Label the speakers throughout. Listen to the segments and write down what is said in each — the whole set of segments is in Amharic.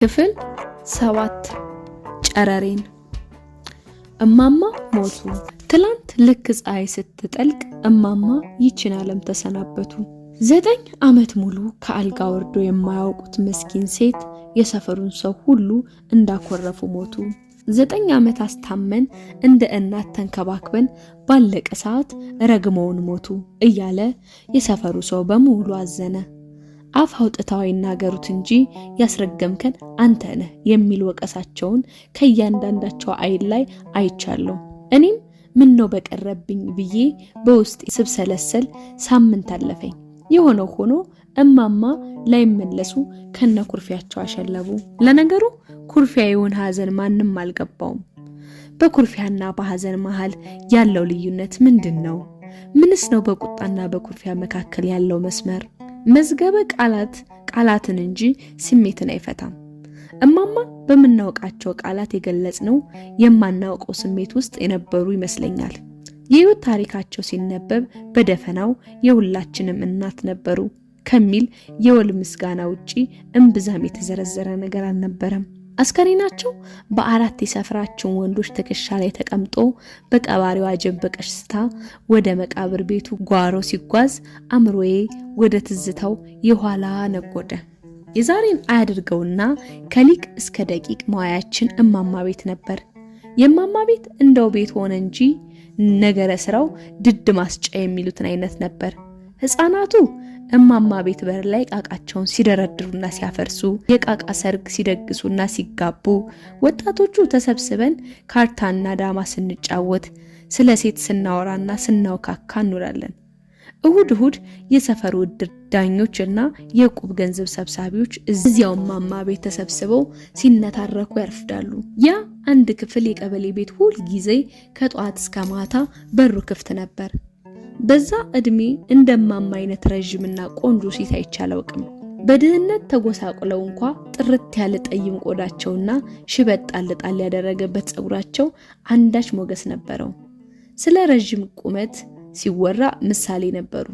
Speaker 1: ክፍል 7 ጨረሬን እማማ ሞቱ። ትላንት ልክ ፀሐይ ስትጠልቅ እማማ ይችን ዓለም ተሰናበቱ። 9 ዓመት ሙሉ ከአልጋ ወርዶ የማያውቁት ምስኪን ሴት የሰፈሩን ሰው ሁሉ እንዳኮረፉ ሞቱ። 9 ዓመት አስታመን እንደ እናት ተንከባክበን ባለቀ ሰዓት ረግመውን ሞቱ እያለ የሰፈሩ ሰው በሙሉ አዘነ። አፍ አውጥተው ይናገሩት እንጂ ያስረገምከን አንተ ነህ የሚል ወቀሳቸውን ከያንዳንዳቸው አይን ላይ አይቻለሁ። እኔም ምን ነው በቀረብኝ ብዬ በውስጥ ስብሰለሰል ሳምንት አለፈኝ። የሆነው ሆኖ እማማ ላይመለሱ ከነኩርፊያቸው አሸለቡ። ለነገሩ ኩርፊያውን ሐዘን ማንም አልገባውም። በኩርፊያና በሐዘን መሃል ያለው ልዩነት ምንድነው? ምንስ ነው በቁጣና በኩርፊያ መካከል ያለው መስመር? መዝገበ ቃላትን እንጂ ስሜትን አይፈታም። እማማ በመናውቃቸው ቃላት የገለጽነው የማናውቀው ስሜት ውስጥ የነበሩ ይመስለኛል። የህይወት ታሪካቸው ሲነበብ በደፈናው የሁላችንም እናት ነበሩ ከሚል የወል ምስጋና ውጪ እምብዛም የተዘረዘረ ነገር አልነበረም። አስከሬናቸው በአራት የሰፈራችን ወንዶች ትከሻ ላይ ተቀምጦ በቀባሪው አጀብ በቀስታ ወደ መቃብር ቤቱ ጓሮ ሲጓዝ አምሮዬ ወደ ትዝታው የኋላ ነጎደ። የዛሬን አያድርገውና ከሊቅ እስከ ደቂቅ መዋያችን እማማ ቤት ነበር። የእማማ ቤት እንደው ቤት ሆነ እንጂ ነገረ ስራው ድድ ማስጫ የሚሉትን አይነት ነበር። ህፃናቱ እማማ ቤት በር ላይ ቃቃቸውን ሲደረድሩና ሲያፈርሱ፣ የቃቃ ሰርግ ሲደግሱና ሲጋቡ፣ ወጣቶቹ ተሰብስበን ካርታና ዳማ ስንጫወት፣ ስለ ሴት ስናወራና ስናውካካ እንውላለን። እሁድ የሰፈሩ እድር ዳኞችና የቁብ ገንዘብ ሰብሳቢዎች እዚያው እማማ ቤት ተሰብስበው ሲነታረኩ ያርፍዳሉ። ያ አንድ ክፍል የቀበሌ ቤት ሁል ጊዜ ከጧት እስከ ማታ በሩ ክፍት ነበር። በዛ እድሜ እንደማማ አይነት ረጅምና ቆንጆ ሴት አይቻል አውቅም። በድህነት ተጎሳቁለው እንኳን ጥርት ያለ ጠይም ቆዳቸውና ሽበት ጣል ያደረገበት ጸጉራቸው አንዳች ሞገስ ነበረው። ስለ ረጅም ቁመት ሲወራ ምሳሌ ነበሩ።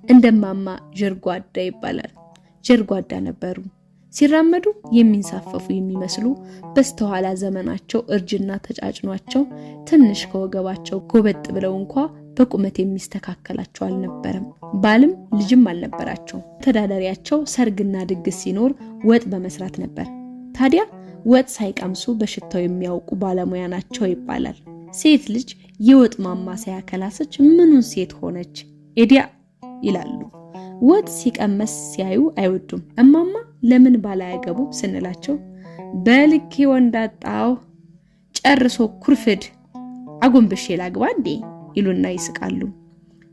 Speaker 1: እንደማማ ጀርጓዳ ይባላል። ጀርጓዳ ነበሩ። ሲራመዱ የሚንሳፈፉ የሚመስሉ በስተኋላ ዘመናቸው እርጅና ተጫጭኗቸው ትንሽ ከወገባቸው ጎበጥ ብለው እንኳን በቁመት የሚስተካከላቸው አልነበረም። ባልም ልጅም አልነበራቸው። ተዳዳሪያቸው ሰርግና ድግስ ሲኖር ወጥ በመስራት ነበር። ታዲያ ወጥ ሳይቀምሱ በሽታው የሚያውቁ ባለሙያ ናቸው ይባላል። ሴት ልጅ የወጥ ማማሰያ ከላሰች ምኑን ሴት ሆነች ኤዲያ ይላሉ። ወጥ ሲቀመስ ሲያዩ አይወዱም። እማማ ለምን ባላያገቡ ስንላቸው በልኬ ወንዳጣው ጨርሶ ኩርፍድ አጎንብሼ ላግባ እንዴ ይሉና ይስቃሉ።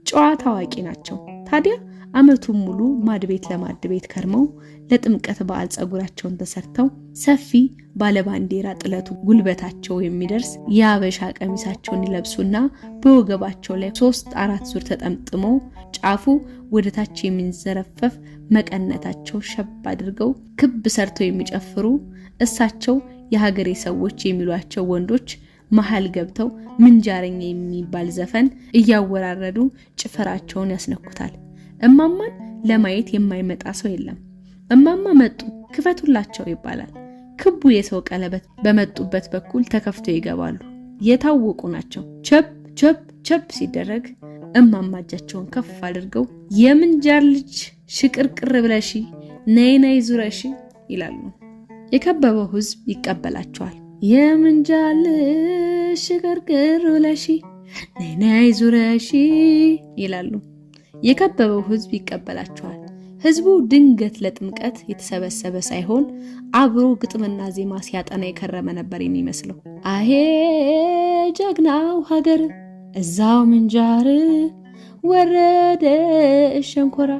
Speaker 1: ጨዋታ አዋቂ ናቸው። ታዲያ አመቱን ሙሉ ማድቤት ለማድቤት ከርመው ለጥምቀት በዓል ጸጉራቸውን ተሰርተው ሰፊ ባለባንዲራ ጥለቱ ጉልበታቸው የሚደርስ የአበሻ ቀሚሳቸውን ይለብሱና በወገባቸው ላይ 3-4 ዙር ተጠምጥመው ጫፉ ወደታች የሚንዘረፈፍ መቀነታቸው ሸብ አድርገው ክብ ሰርተው የሚጨፍሩ እሳቸው የሀገሬ ሰዎች የሚሏቸው ወንዶች መሃል ገብተው ምንጃረኛ የሚባል ዘፈን እያወራረዱ ጭፈራቸውን ያስነኩታል። እማማን ለማየት የማይመጣ ሰው የለም። እማማ መጡ ክፈቱላቸው ይባላል። ክቡ የሰው ቀለበት በመጡበት በኩል ተከፍተው ይገባሉ። የታወቁ ናቸው። ቸፕ ሲደረግ እማማ እጃቸውን ከፍ አድርገው የምንጃር ልጅ ሽቅርቅር ብለሺ ነይ ዙረሺ ይላሉ። የከበበው ህዝብ ይቀበላቸዋል። የምንጃር ልጅ ሽቅርቅር ብለሺ ነይ ዙረሺ ይላሉ። የከበበው ህዝብ ይቀበላቸዋል። ህዝቡ ድንገት ለጥምቀት የተሰበሰበ ሳይሆን አብሮ ግጥምና ዜማ ሲያጠና የከረመ ነበር የሚመስለው። አሄ ጀግናው ሀገር እዛው ምንጃር ወረደ ሸንኮራ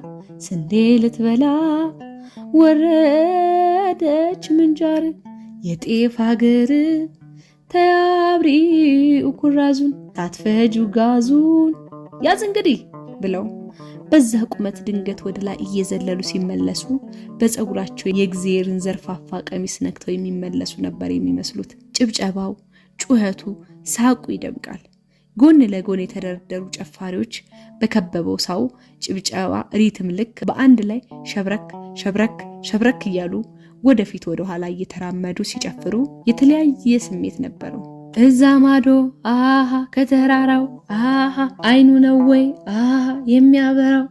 Speaker 1: ስንዴ ልትበላ ወረደች ምንጃር የጤፍ ሀገር ተያብሪ ኩራዙን ታትፈጁ ጋዙን ያዝ እንግዲህ ብለው በዛ ቁመት ድንገት ወደ ላይ እየዘለሉ ሲመለሱ በፀጉራቸው የእግዚአብሔርን ዘርፋፋ ቀሚስ ነክተው የሚመለሱ ነበር የሚመስሉት። ጭብጨባው፣ ጩኸቱ፣ ሳቁ ይደምቃል። ጎን ለጎን የተደረደሩ ጨፋሪዎች በከበበው ሳው ጭብጨባ ሪትም ልክ በአንድ ላይ ሸብረክ እያሉ ወደፊት ወደ ኋላ እየተራመዱ ሲጨፍሩ የተለያየ ስሜት ነበረው። እዛ ማዶ አሃ ከተራራው አሃ አይኑ ነው ወይ አሃ የሚያበራው።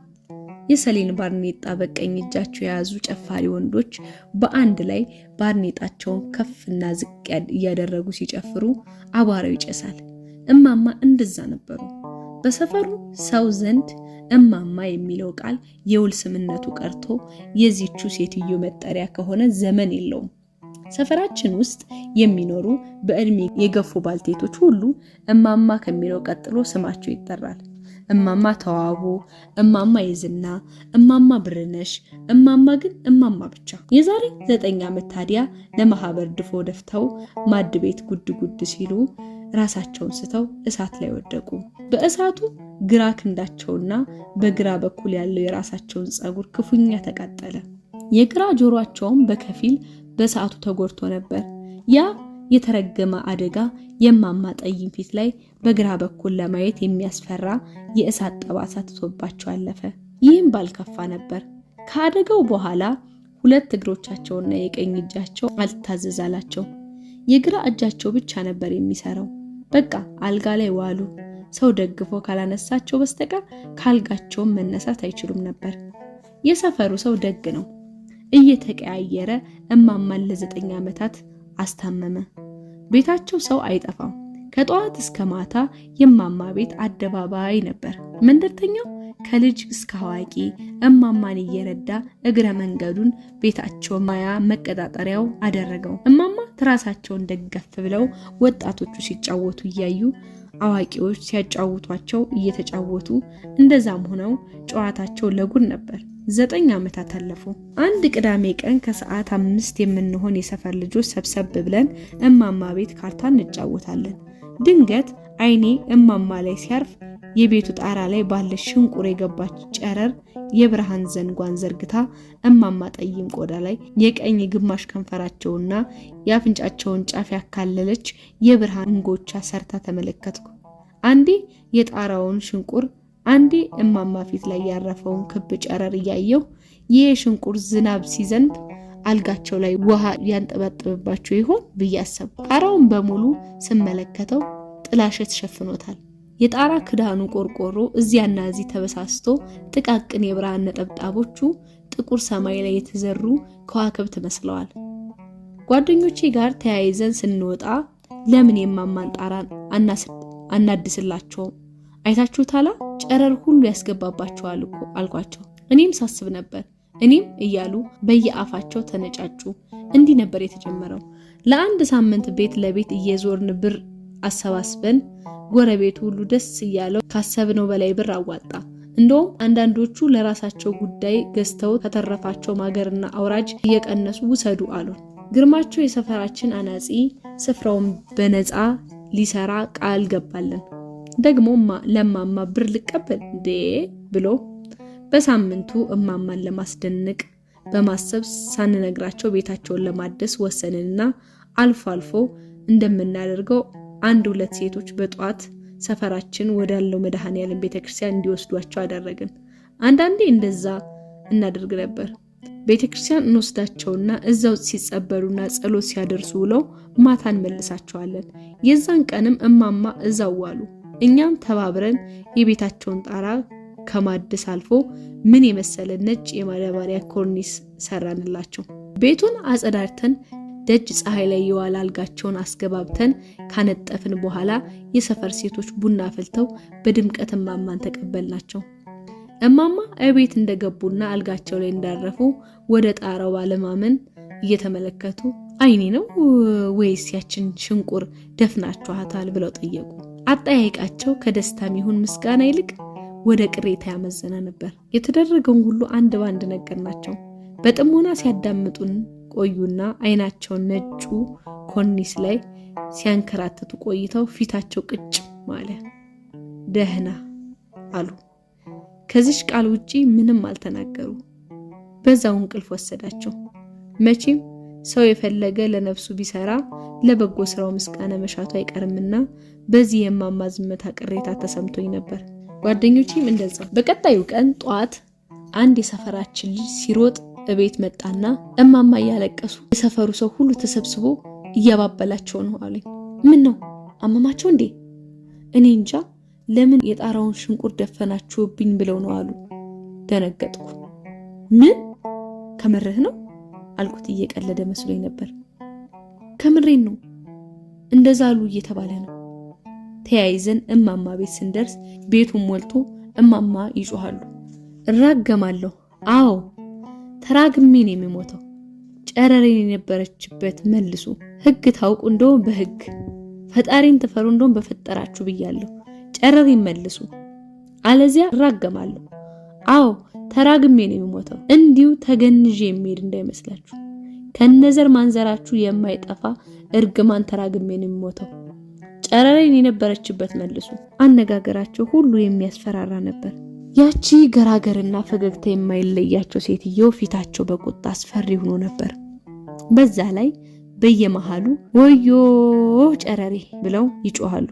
Speaker 1: የሰሌን ባርኔጣ በቀኝ እጃቸው የያዙ ጨፋሪ ወንዶች በአንድ ላይ ባርኔጣቸውን ከፍና ዝቅ እያደረጉ ሲጨፍሩ አቧራው ይጨሳል። እማማ እንደዛ ነበሩ። በሰፈሩ ሰው ዘንድ እማማ የሚለው ቃል የውል ስምነቱ ቀርቶ የዚቹ ሴትዮ መጠሪያ ከሆነ ዘመን የለውም። ሰፈራችን ውስጥ የሚኖሩ በእድሜ የገፉ ባልቴቶች ሁሉ እማማ ከሚለው ቀጥሎ ስማቸው ይጠራል። እማማ ተዋቡ፣ እማማ የዝና፣ እማማ ብርነሽ፣ እማማ ግን እማማ ብቻ። የዛሬ 9 ዓመት ታዲያ ለማህበር ድፎ ደፍተው ማድ ቤት ጉድ ጉድ ሲሉ ራሳቸውን ስተው እሳት ላይ ወደቁ። በእሳቱ ግራ ክንዳቸውና በግራ በኩል ያለው የራሳቸውን ጸጉር ክፉኛ ተቃጠለ። የግራ ጆሮአቸውም በከፊል በእሳቱ ተጎድቶ ነበር። ያ የተረገመ አደጋ የማማ ጠይም ፊት ላይ በግራ በኩል ለማየት የሚያስፈራ የእሳት ጠባሳ ትቶባቸው አለፈ። ይህም ባልከፋ ነበር። ከአደጋው በኋላ 2 እግሮቻቸውና የቀኝ እጃቸው አልታዘዛላቸው። የግራ እጃቸው ብቻ ነበር የሚሰራው። በቃ አልጋ ላይ ዋሉ። ሰው ደግፎ ካላነሳቸው በስተቀር ካልጋቸው መነሳት አይችሉም ነበር። የሰፈሩ ሰው ደግ ነው። እየተቀያየረ እማማን ለ9 ዓመታት አስታመመ። ቤታቸው ሰው አይጠፋም። ከጧት እስከ ማታ የማማ ቤት አደባባይ ነበር። መንደርተኛው ከልጅ እስከ አዋቂ እማማን እየረዳ እግረ መንገዱን ቤታቸው ማያ መቀጣጠሪያው አደረገው። እማማ ትራሳቸውን ደገፍ ብለው ወጣቶቹ ሲጫወቱ እያዩ አዋቂዎች ሲያጫውቷቸው እየተጫወቱ እንደዛም ሆነው ጨዋታቸው ለጉድ ነበር። 9 ዓመታት አለፉ። አንድ ቅዳሜ ቀን ከሰዓት 5 የምንሆን የሰፈር ልጆች ሰብሰብ ብለን እማማ ቤት ካርታ እንጫወታለን። ድንገት አይኔ እማማ ላይ ሲያርፍ የቤቱ ጣራ ላይ ባለ ሽንቁር የገባች ጨረር የብርሃን ዘንጓን ዘርግታ እማማ ጠይም ቆዳ ላይ የቀኝ ግማሽ ከንፈራቸውና የአፍንጫቸውን ጫፍ ያካለለች የብርሃን እንጎቻ ሰርታ ተመለከትኩ። አንዴ የጣራውን ሽንቁር፣ አንዴ እማማ ፊት ላይ ያረፈውን ክብ ጨረር እያየው ይሄ ሽንቁር ዝናብ ሲዘንብ አልጋቸው ላይ ውሃ ያንጠባጥብባቸው ይሆን ብዬ አሰብኩ። ጣራውን በሙሉ ስመለከተው ጥላሸት ሸፍኖታል። የጣራ ክዳኑ ቆርቆሮ እዚያና እዚህ ተበሳስቶ ጥቃቅን የብርሃን ነጠብጣቦቹ ጥቁር ሰማይ ላይ የተዘሩ ከዋክብት መስለዋል። ጓደኞቼ ጋር ተያይዘን ስንወጣ ለምን የማማን ጣራ አናድስላቸው? አይታችሁታላ? ጨረር ሁሉ ያስገባባቸዋል እኮ አልኳቸው። እኔም ሳስብ ነበር። እኔም እያሉ በየአፋቸው ተነጫጩ። እንዲህ ነበር የተጀመረው። ለአንድ ሳምንት ቤት ለቤት እየዞርን ብር አሰባስበን ጎረቤቱ ሁሉ ደስ እያለው ካሰብነው በላይ ብር አዋጣ። እንደውም አንዳንዶቹ ለራሳቸው ጉዳይ ገዝተው ከተረፋቸው ማገርና አውራጅ እየቀነሱ ውሰዱ አሉን። ግርማቸው የሰፈራችን አናጺ ስፍራውን በነፃ ሊሰራ ቃል ገባልን። ደግሞ ለማማ ብር ልቀበል እንዴ ብሎ በሳምንቱ እማማን ለማስደነቅ በማሰብ ሳንነግራቸው ቤታቸውን ለማደስ ወሰንንና አልፎ አልፎ እንደምናደርገው 1-2 ሴቶች በጧት ሰፈራችን ወዳለው መድኃኔዓለም ቤተክርስቲያን እንዲወስዷቸው አደረግን። አንዳንዴ እንደዛ እናደርግ ነበር። ቤተክርስቲያን እንወስዳቸውና እዛው ሲጸበሉና ጸሎት ሲያደርሱ ውለው ማታ እንመልሳቸዋለን። የዛን ቀንም እማማ እዛው ዋሉ። እኛም ተባብረን የቤታቸውን ጣራ ከማደስ አልፎ ምን የመሰለ ነጭ የማዳበሪያ ኮርኒስ ሰራንላቸው። ቤቱን አጸዳድተን ደጅ ፀሐይ ላይ የዋለ አልጋቸውን አስገባብተን ካነጠፍን በኋላ የሰፈር ሴቶች ቡና ፈልተው በድምቀት እማማን ተቀበልናቸው። እማማ እቤት እንደገቡና አልጋቸው ላይ እንዳረፉ ወደ ጣራው ባለማመን እየተመለከቱ አይኔ ነው ወይስ ያችን ሽንቁር ደፍናችኋታል ብለው ጠየቁ። አጠያይቃቸው ከደስታም ይሁን ምስጋና ይልቅ ወደ ቅሬታ ያመዘነ ነበር። የተደረገውን ሁሉ አንድ ባንድ ነገርናቸው። በጥሞና ሲያዳምጡን ቆዩና አይናቸውን ነጩ ኮርኒስ ላይ ሲያንከራተቱ ቆይተው ፊታቸው ቅጭ ማለ። ደህና አሉ። ከዚህ ቃል ውጪ ምንም አልተናገሩ። በዛው እንቅልፍ ወሰዳቸው። መቼም ሰው የፈለገ ለነፍሱ ቢሰራ ለበጎ ስራው ምስጋና መሻቱ አይቀርምና በዚህ የማማ ዝምታ ቅሬታ ተሰምቶኝ ነበር። ጓደኞቼም እንደዛ። በቀጣዩ ቀን ጧት አንድ የሰፈራችን ልጅ ሲሮጥ እቤት መጣና እማማ እያለቀሱ የሰፈሩ ሰው ሁሉ ተሰብስቦ እያባበላቸው ነው አለኝ። ምን ነው አመማቸው እንዴ? እኔ እንጃ ለምን የጣራውን ሽንቁር ደፈናችሁብኝ ብለው ነው አሉ። ደነገጥኩ። ምን ከምርህ ነው አልኩት እየቀለደ መስሎኝ ነበር። ከምሬን ነው እንደዛ አሉ እየተባለ ነው። ተያይዘን እማማ ቤት ስንደርስ ቤቱን ሞልቶ እማማ ይጮሃሉ። እራገማለሁ። አዎ ተራግሜ ነው የሚሞተው። ጨረሬን የነበረችበት መልሱ። ህግ ታውቁ እንደው በህግ ፈጣሪን ተፈሩ እንደው በፈጠራችሁ ብያለሁ። ጨረሬን መልሱ አለዚያ እራገማለሁ። አዎ ተራግሜ ነው የሚሞተው። እንዲሁ ተገንዤ የሚሄድ እንዳይመስላችሁ። ከነዘር ማንዘራችሁ የማይጠፋ እርግማን ተራግሜ ነው የሚሞተው። ጨረሬን የነበረችበት መልሱ። አነጋገራቸው ሁሉ የሚያስፈራራ ነበር። ያቺ ገራገርና ፈገግታ የማይለያቸው ሴትዮ ፊታቸው በቁጣ አስፈሪ ሆኖ ነበር። በዛ ላይ በየመሃሉ ወዮ ጨረሬ ብለው ይጮሃሉ።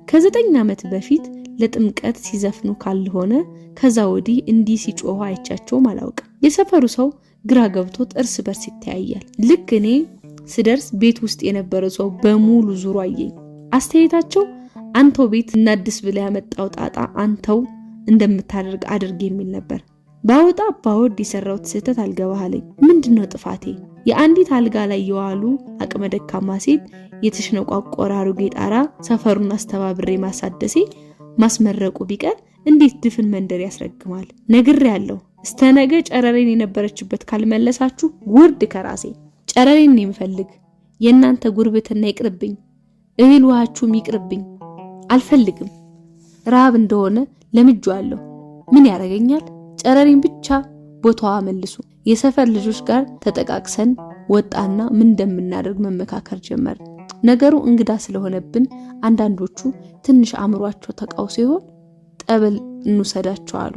Speaker 1: ከ9 ዓመት በፊት ለጥምቀት ሲዘፍኑ ካልሆነ ከዛ ወዲህ እንዲህ ሲጮሁ አይቻቸውም አላውቅም። የሰፈሩ ሰው ግራ ገብቶት እርስ በርስ ይተያያል። ልክ እኔ ስደርስ ቤት ውስጥ የነበረው ሰው በሙሉ ዙሮ አየኝ። አስተያየታቸው አንተው ቤት እናድስ ብለ ያመጣው ጣጣ አንተው እንደምታደርግ አድርግ የሚል ነበር። ባወጣ ባወድ የሰራውት ስህተት አልገባሃለኝ። ምንድነው ጥፋቴ? የአንዲት አልጋ ላይ የዋሉ አቅመ ደካማ ሴት የተሽነቋቆረ አሮጌ ጣራ ሰፈሩን አስተባብሬ ማሳደሴ ማስመረቁ ቢቀር እንዴት ድፍን መንደር ያስረግማል? ነግሬያለሁ። እስተነገ ጨረሬን የነበረችበት ካልመለሳችሁ ውርድ ከራሴ። ጨረሬን የሚፈልግ የእናንተ ጉርብትና ይቅርብኝ፣ እህል ውሃችሁም ይቅርብኝ። አልፈልግም። ረሃብ እንደሆነ ለምጄዋለሁ። ምን ያረጋኛል? ጨረሬን ብቻ ቦታዋ መልሱ። የሰፈር ልጆች ጋር ተጠቃቅሰን ወጣና ምን እንደምናደርግ መመካከር ጀመር። ነገሩ እንግዳ ስለሆነብን አንዳንዶቹ ትንሽ አእምሯቸው ተቃውሶ ይሆን ጠበል እንውሰዳቸው አሉ።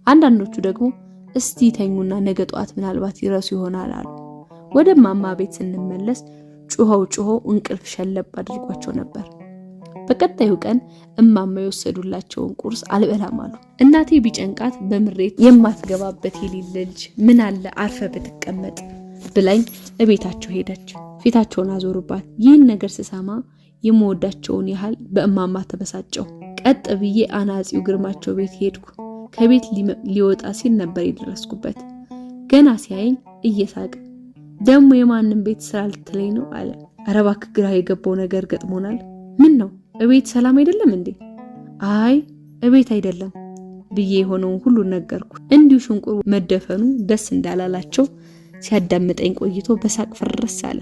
Speaker 1: አንዳንዶቹ ደግሞ እስቲ ተኙና ነገ ጧት ምናልባት ይረሱ ይሆናል አሉ። ወደ እማማ ቤት ስንመለስ ጩኸው እንቅልፍ ሸለብ አድርጓቸው ነበር። በቀጣዩ ቀን እማማ የወሰዱላቸውን ቁርስ አልበላም አሉ። እናቴ ቢጨንቃት በምሬት የማትገባበት የሌለ ልጅ ምን አለ አርፈ ብትቀመጥ ብላኝ እቤታቸው ሄደች። ፊታቸውን አዞሩባት። ይህን ነገር ስሰማ የምወዳቸውን ያህል በእማማ ተበሳጨው። ቀጥ ብዬ አናጺው ግርማቸው ቤት ሄድኩ። ከቤት ሊወጣ ሲል ነበር የደረስኩበት። ገና ሲያየኝ እየሳቀ ደሞ የማንም ቤት ስራ ልትለኝ ነው አለ። ኧረ እባክህ ግራ የገባው ነገር ገጥሞናል። ምን ነው እቤት ሰላም አይደለም እንዴ? አይ እቤት አይደለም ብዬ የሆነውን ሁሉ ነገርኩ። እንዲሁ ሽንቁር መደፈኑ ደስ እንዳላላቸው ሲያዳምጠኝ ቆይቶ በሳቅ ፍርስ አለ።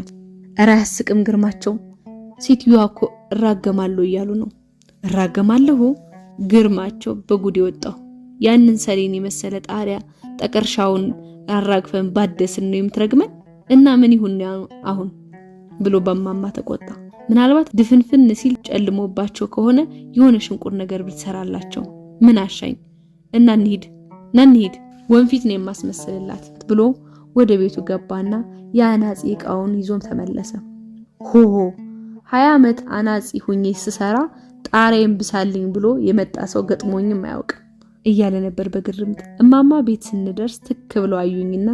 Speaker 1: ኧረ አያስቅም ግርማቸው፣ ሴትዮዋ እኮ እራገማለሁ እያሉ ነው። እራገማለሁ? ግርማቸው በጉድ ወጣው። ያንን ሰሌን የመሰለ ጣሪያ ጠቀርሻውን አራግፈን ባደስን ነው የምትረግመን? እና ምን ይሁን አሁን ብሎ በማማ ተቆጣ። ምናልባት ድፍንፍን ሲል ጨልሞባቸው ከሆነ የሆነ ሽንቁር ነገር ብትሰራላቸው ምን አሻኝ። እና እንሂድ ወንፊት ነው የማስመስልላት ብሎ ወደ ቤቱ ገባና የአናጺ ዕቃውን ይዞም ተመለሰ። 20 ዓመት አናጺ ሁኜ ስሰራ ጣሪያም ብሳልኝ ብሎ የመጣ ሰው ገጥሞኝም አያውቅ እያለ ነበር በግርምት። እማማ ቤት ስንደርስ ትክ ብለው አዩኝና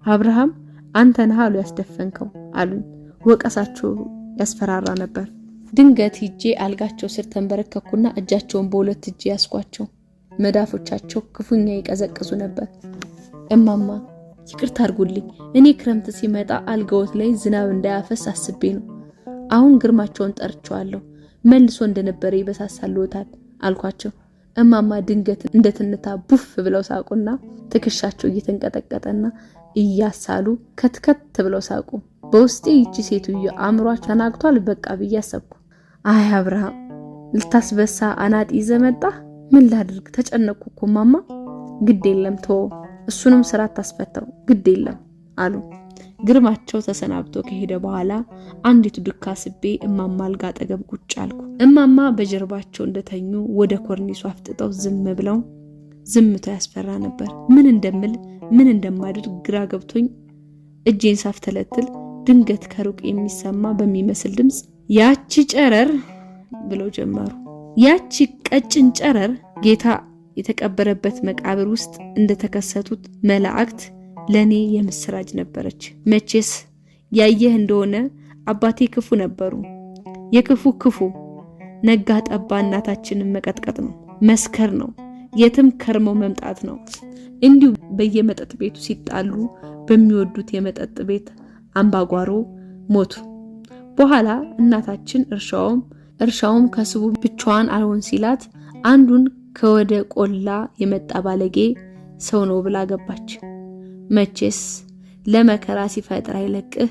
Speaker 1: አብርሃም አንተ ነህ አሉ ያስደፈንከው አሉኝ። ወቀሳቸው ያስፈራራ ነበር። ድንገት ሂጄ አልጋቸው ስር ተንበረከኩና እጃቸውን በሁለት እጄ ያስኳቸው። መዳፎቻቸው ክፉኛ ይቀዘቅዙ ነበር። እማማ ይቅርታ አድርጉልኝ፣ እኔ ክረምት ሲመጣ አልጋዎት ላይ ዝናብ እንዳያፈስ አስቤ ነው። አሁን ግርማቸውን ጠርቸዋለሁ፣ መልሶ እንደነበረ ይበሳሳልዎታል አልኳቸው። እማማ ድንገት እንደትንታ ቡፍ ብለው ሳቁና ትከሻቸው እየተንቀጠቀጠና እያሳሉ ከትከት ብለው ሳቁ። በውስጤ ይቺ ሴትዮ አእምሯ ተናግቷል በቃ ብዬ አሰብኩ። አይ አብርሃም ልታስበሳ አናጢ ዘመጣ። ምን ላድርግ ተጨነቅኩ እኮ ማማ። ግድ የለም ተው፣ እሱንም ስራ ታስፈታው ግድ የለም አሉ። ግርማቸው ተሰናብቶ ከሄደ በኋላ አንዲቱ ዱካ ስቤ እማማ አልጋ አጠገብ ቁጭ አልኩ። እማማ በጀርባቸው እንደተኙ ወደ ኮርኒሱ አፍጥጠው ዝም ብለው፣ ዝምታ ያስፈራ ነበር። ምን እንደምል ምን እንደማድርግ ግራ ገብቶኝ እጄን ሳፍተለትል ድንገት ከሩቅ የሚሰማ በሚመስል ድምጽ ያቺ ጨረር ብለው ጀመሩ። ያቺ ቀጭን ጨረር ጌታ የተቀበረበት መቃብር ውስጥ እንደተከሰቱት መላእክት ለኔ የምስራች ነበረች። መቼስ ያየህ እንደሆነ አባቴ ክፉ ነበሩ። የክፉ ክፉ ነጋ ጠባ እናታችንን መቀጥቀጥ ነው፣ መስከር ነው፣ የትም ከርመው መምጣት ነው። እንዲሁ በየመጠጥ ቤቱ ሲጣሉ በሚወዱት የመጠጥ ቤት አምባጓሮ ሞቱ። በኋላ እናታችን እርሻውም ከስቡ ብቻዋን አልሆን ሲላት አንዱን ከወደ ቆላ የመጣ ባለጌ ሰው ነው ብላ ገባች። መቼስ ለመከራ ሲፈጥር አይለቅህ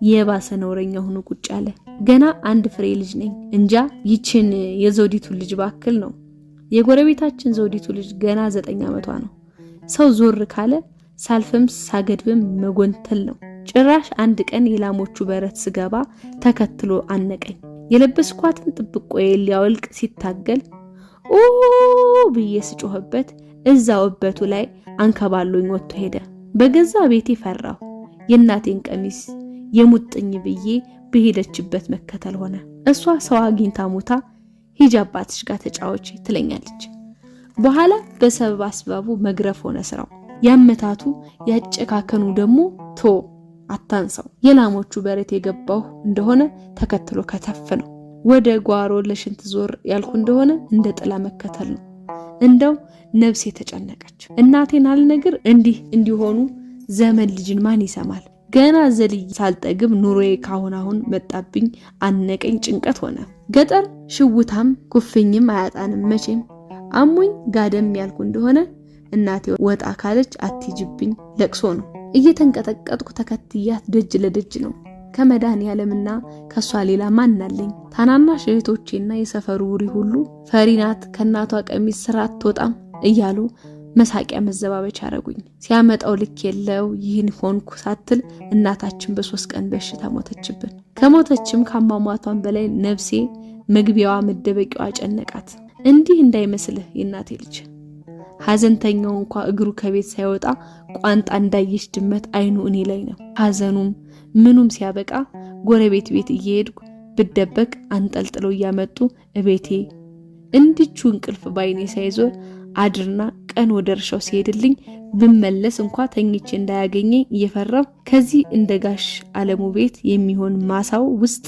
Speaker 1: የባሰ ነውረኛ ሆኖ ቁጭ አለ። ገና አንድ ፍሬ ልጅ ነኝ እንጃ ይችን የዘውዲቱ ልጅ ባክል ነው። የጎረቤታችን ዘውዲቱ ልጅ ገና 9 ዓመቷ ነው። ሰው ዞር ካለ ሳልፍም ሳገድብም መጎንተል ነው። ጭራሽ አንድ ቀን የላሞቹ በረት ስገባ ተከትሎ አነቀኝ። የለበስኳትን ጥብቆዬ ሊያወልቅ ሲታገል ኦ ብዬ ስጮህበት እዛው እበቱ ላይ አንከባሎኝ ወጥቶ ሄደ። በገዛ ቤቴ ፈራሁ። የእናቴን ቀሚስ የሙጥኝ ብዬ በሄደችበት መከተል ሆነ። እሷ ሰው አግኝታ ሞታ ሂጅ አባትሽ ጋር ተጫወች ትለኛለች። በኋላ በሰበብ አስባቡ መግረፍ ሆነ ስራው። ያመታቱ ያጨካከኑ ደግሞ አታንሰው። የላሞቹ በረት የገባው እንደሆነ ተከትሎ ከተፍ ነው። ወደ ጓሮ ለሽንት ዞር ያልኩ እንደሆነ እንደ ጥላ መከተል ነው። እንደው ነፍሴ ተጨነቀች። እናቴን አልነግር እንዲሆኑ ዘመን ልጅን ማን ይሰማል? ገና ዘልይ ሳልጠግብ ኑሮዬ ካሁን መጣብኝ፣ አነቀኝ፣ ጭንቀት ሆነ። ገጠር ሽውታም ኩፍኝም አያጣንም መቼም። አሙኝ ጋደም ያልኩ እንደሆነ እናቴ ወጣ ካለች አትጅብኝ ለቅሶ ነው። እየተንቀጠቀጥኩ ተከትያት ደጅ ለደጅ ነው። ከመድኃኒዓለምና ከሷ ሌላ ማን አለኝ? ታናናሽ እህቶቼና የሰፈሩ ውሪ ሁሉ ፈሪናት ከናቷ ቀሚስ ስራ አትወጣም እያሉ መሳቂያ መዘባበቻ አረጉኝ። ሲያመጣው ልክ የለው ይህን ሆንኩ ሳትል እናታችን በ3 ቀን በሽታ ሞተችብን። ከሞተችም ከአሟሟቷን በላይ ነፍሴ መግቢያዋ መደበቂያዋ ጨነቃት። እንዲህ እንዳይመስልህ የእናቴ ልጅ፣ ሐዘንተኛው እንኳን እግሩ ከቤት ሳይወጣ ቋንጣ እንዳየሽ ድመት አይኑ እኔ ላይ ነው። ሐዘኑም ምኑም ሲያበቃ ጎረቤት ቤት እየሄድኩ ብደበቅ አንጠልጥለው እያመጡ እቤቴ እንድቹ እንቅልፍ ባይኔ ሳይዞር አድርና ቀን ወደ እርሻው ሲሄድልኝ ብመለስ እንኳን ተኝቼ እንዳያገኘኝ እየፈራው ከዚህ እንደ ጋሽ አለሙ ቤት የሚሆን ማሳው ውስጥ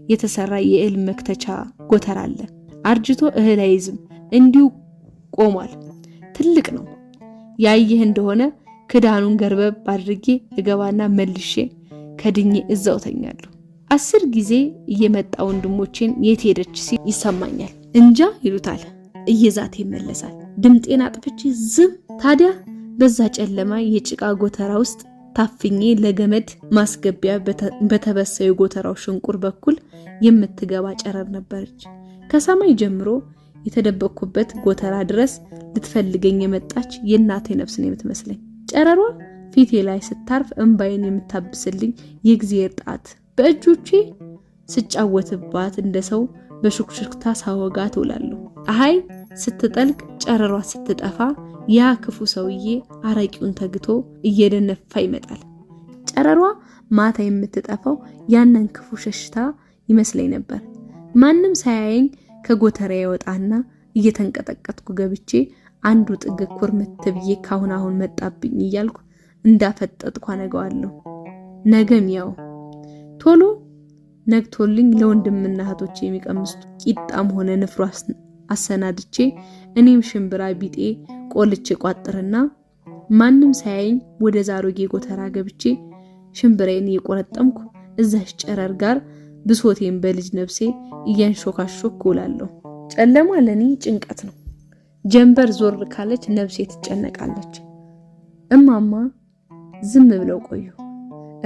Speaker 1: የተሰራ የእህል መክተቻ ጎተራ አለ። አርጅቶ እህል አይዝም፣ እንዲሁ ቆሟል። ትልቅ ነው። ያየህ እንደሆነ ክዳኑን ገርበብ አድርጌ እገባና መልሼ ከድኜ እዛው ተኛለሁ። 10 ጊዜ እየመጣ ወንድሞቼን የት ሄደች ሲል ይሰማኛል። እንጃ ይሉታል። እየዛተ ይመለሳል። ድምጤን አጥፍቼ ዝም። ታዲያ በዛ ጨለማ የጭቃ ጎተራ ውስጥ ታፍኜ ለገመድ ማስገቢያ በተበሰዩ ጎተራው ሽንቁር በኩል የምትገባ ጨረር ነበረች። ከሰማይ ጀምሮ የተደበቅኩበት ጎተራ ድረስ ልትፈልገኝ የመጣች የእናቴ ነፍስ ነው የምትመስለኝ። ጨረሯ ፊቴ ላይ ስታርፍ እንባዬን የምታብስልኝ የእግዚአብሔር ጣት በእጆቼ ስጫወትባት እንደሰው በሹክሹክታ ሳወጋ ትውላለሁ። ፀሐይ ስትጠልቅ ጨረሯ ስትጠፋ ያ ክፉ ሰውዬ አረቂውን ተግቶ እየደነፋ ይመጣል። ጨረሯ ማታ የምትጠፋው ያንን ክፉ ሸሽታ ይመስለኝ ነበር። ማንም ሳያየኝ ከጎተራ ያወጣና እየተንቀጠቀጥኩ ገብቼ አንዱ ጥግ ኩርምት ብዬ ካሁን መጣብኝ እያልኩ እንዳፈጠጥኩ አነጋዋለሁ። ነገም ያው ቶሎ ነግቶልኝ ለወንድምና እህቶቼ የሚቀምሱት ቂጣም ሆነ ንፍሮ አሰናድቼ እኔም ሽምብራ ቢጤ ቆልቼ ቋጥርና ማንም ሳያየኝ ወደ ዛሮጌ ጎተራ ገብቼ ሽምብራዬን እየቆረጠምኩ እዛሽ ጨረር ጋር ብሶቴን በልጅ ነፍሴ እያንሾካሾክ ውላለሁ። ጨለማ ለኔ ጭንቀት ነው። ጀንበር ዞር ካለች ነፍሴ ትጨነቃለች። እማማ ዝም ብለው ቆዩ።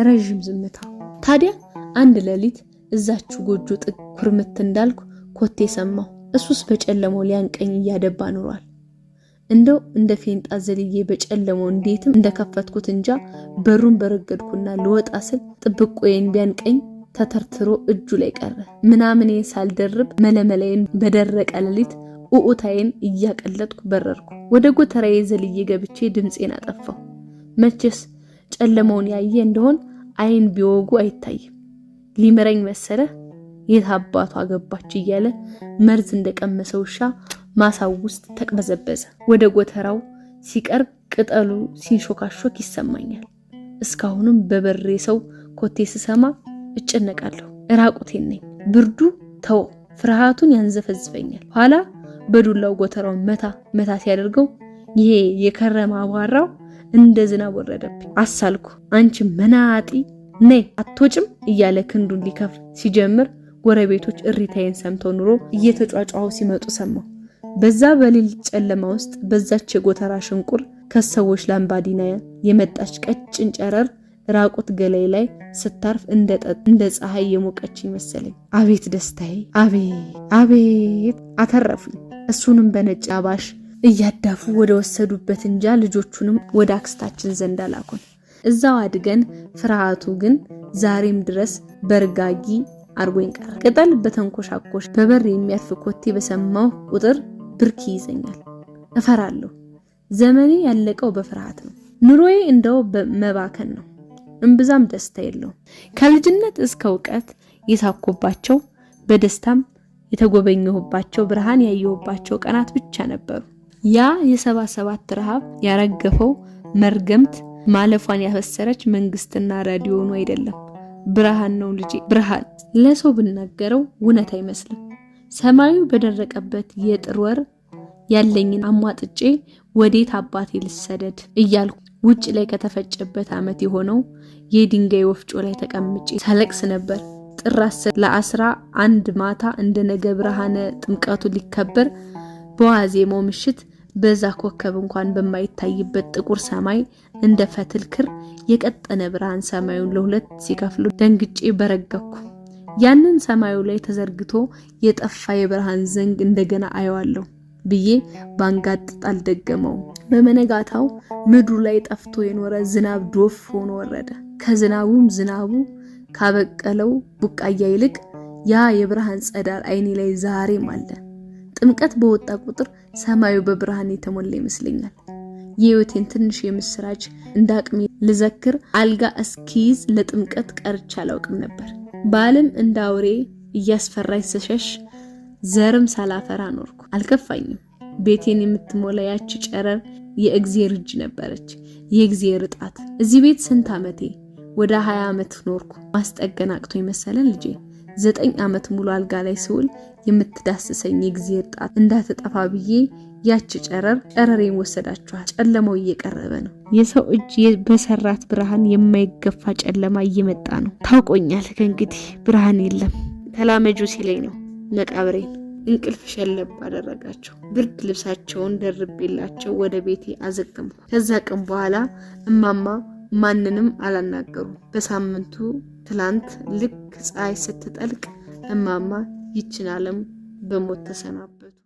Speaker 1: ረጅም ዝምታ። ታዲያ አንድ ሌሊት እዛችሁ ጎጆ ጥግ ኩርምት እንዳልኩ ኮቴ ሰማሁ። እሱስ በጨለማው ሊያንቀኝ እያደባ ኑሯል። እንደው እንደ ፌንጣ ዘልዬ በጨለማው እንዴትም እንደከፈትኩት እንጃ በሩን በረገድኩና ልወጣ ስል ጥብቆዬን ቢያንቀኝ ተተርትሮ እጁ ላይ ቀረ። ምናምኔ ሳልደርብ መለመላዬን በደረቀ ሌሊት ኡኡታዬን እያቀለጥኩ በረርኩ። ወደ ጎተራዬ ዘልዬ ገብቼ ድምጼን አጠፋው። መቼስ ጨለማውን ያየ እንደሆን አይን ቢወጉ አይታይም። ሊመረኝ መሰለ። የት አባቷ ገባች እያለ መርዝ እንደቀመሰ ውሻ ማሳው ውስጥ ተቅበዘበዘ። ወደ ጎተራው ሲቀርብ ቅጠሉ ሲንሾካሾክ ይሰማኛል። እስካሁንም በበሬ ሰው ኮቴ ስሰማ እጨነቃለሁ። ራቁቴን ነኝ። ብርዱ ተው ፍርሃቱን ያንዘፈዝፈኛል። ኋላ በዱላው ጎተራውን መታ ሲያደርገው ይሄ የከረማ አቧራው እንደ ዝናብ ወረደብኝ። አሳልኩ። አንቺ መናጢ ነይ አትወጭም እያለ ክንዱን ሊከፍ ሲጀምር ጎረቤቶች እሪታዬን ሰምተው ኑሮ እየተጫጫው ሲመጡ ሰማሁ። በዛ በሌሊት ጨለማ ውስጥ በዛች የጎተራ ሽንቁር ከሰዎች ላምባዲና የመጣች ቀጭን ጨረር ራቁት ገላይ ላይ ስታርፍ እንደ ፀሐይ የሞቀች መሰለኝ። አቤት ደስታዬ! አቤት አተረፉኝ። እሱንም በነጭ አባሽ እያዳፉ ወደ ወሰዱበት እንጃ ልጆቹንም ወደ አክስታችን ዘንድ አላኩን። እዛው አድገን ፍርሃቱ ግን ዛሬም ድረስ በርጋጊ አርጎኝ ቀረ። ቅጠል በተንኮሻኮሽ በበር የሚያልፍ ኮቴ በሰማው ቁጥር ብርኪ ይዘኛል። እፈራለሁ። ዘመኔ ያለቀው በፍርሃት ነው። ኑሮዬ እንደው በመባከን ነው። እምብዛም ደስታ የለውም። ከልጅነት እስከ ዕውቀት የሳኩባቸው በደስታም የተጎበኘሁባቸው ብርሃን ያየሁባቸው ቀናት ብቻ ነበሩ። ያ የ77 ረሃብ ያረገፈው መርገምት ማለፏን ያፈሰረች መንግስትና ራዲዮኑ አይደለም፣ ብርሃን ነው ልጄ፣ ብርሃን። ለሰው ብናገረው እውነት አይመስልም። ሰማዩ በደረቀበት የጥር ወር ያለኝን አሟጥጬ ወዴት አባቴ ልሰደድ እያልኩ ውጭ ላይ ከተፈጨበት ዓመት የሆነው የድንጋይ ወፍጮ ላይ ተቀምጬ ሳለቅስ ነበር። ጥር 10 ለ11 ማታ እንደ ነገ ብርሃነ ጥምቀቱ ሊከበር በዋዜማው ምሽት በዛ ኮከብ እንኳን በማይታይበት ጥቁር ሰማይ እንደ ፈትል ክር የቀጠነ ብርሃን ሰማዩን ለሁለት ሲከፍሉ ደንግጬ በረገኩ። ያንን ሰማዩ ላይ ተዘርግቶ የጠፋ የብርሃን ዘንግ እንደገና አየዋለሁ ብዬ ባንጋጥጥ አልደገመው። በመነጋታው ምድሩ ላይ ጠፍቶ የኖረ ዝናብ ዶፍ ሆኖ ወረደ። ከዝናቡም ዝናቡ ካበቀለው ቡቃያ ይልቅ ያ የብርሃን ጸዳል አይኔ ላይ ዛሬም አለ። ጥምቀት በወጣ ቁጥር ሰማዩ በብርሃን የተሞላ ይመስለኛል። የህይወቴን ትንሽ የምስራች እንዳቅሜ ልዘክር አልጋ እስኪይዝ ለጥምቀት ቀርቻ አላውቅም ነበር። ባለም እንደ አውሬ እያስፈራኝ ስሸሽ ዘርም ሳላፈራ ኖርኩ። አልከፋኝም። ቤቴን የምትሞላ ያቺ ጨረር የእግዚአብሔር እጅ ነበረች፣ የእግዚአብሔር ጣት። እዚህ ቤት ስንት ዓመቴ? ወደ 20 ዓመት ኖርኩ። ማስጠገን አቅቶኝ መሰለን ልጄ 9 ዓመት ሙሉ አልጋ ላይ ስውል የምትዳስሰኝ የእግዚአብሔር ጣት እንዳትጠፋ ብዬ ያቺ ጨረሬን ወሰዳችኋል። ጨለማው እየቀረበ ነው። የሰው እጅ በሰራት ብርሃን የማይገፋ ጨለማ እየመጣ ነው። ታውቆኛል። ከእንግዲህ ብርሃን የለም። ተላመጁ ሲለኝ ነው መቃብሬን እንቅልፍ ሸለብ አደረጋቸው። ብርድ ልብሳቸውን ደርቤላቸው ወደ ቤቴ አዘገምኩ። ከዛ ቀን በኋላ እማማ ማንንም አላናገሩ። በሳምንቱ ትላንት ልክ ፀሐይ ስትጠልቅ እማማ ይችን ዓለም በሞት ተሰናበቱ።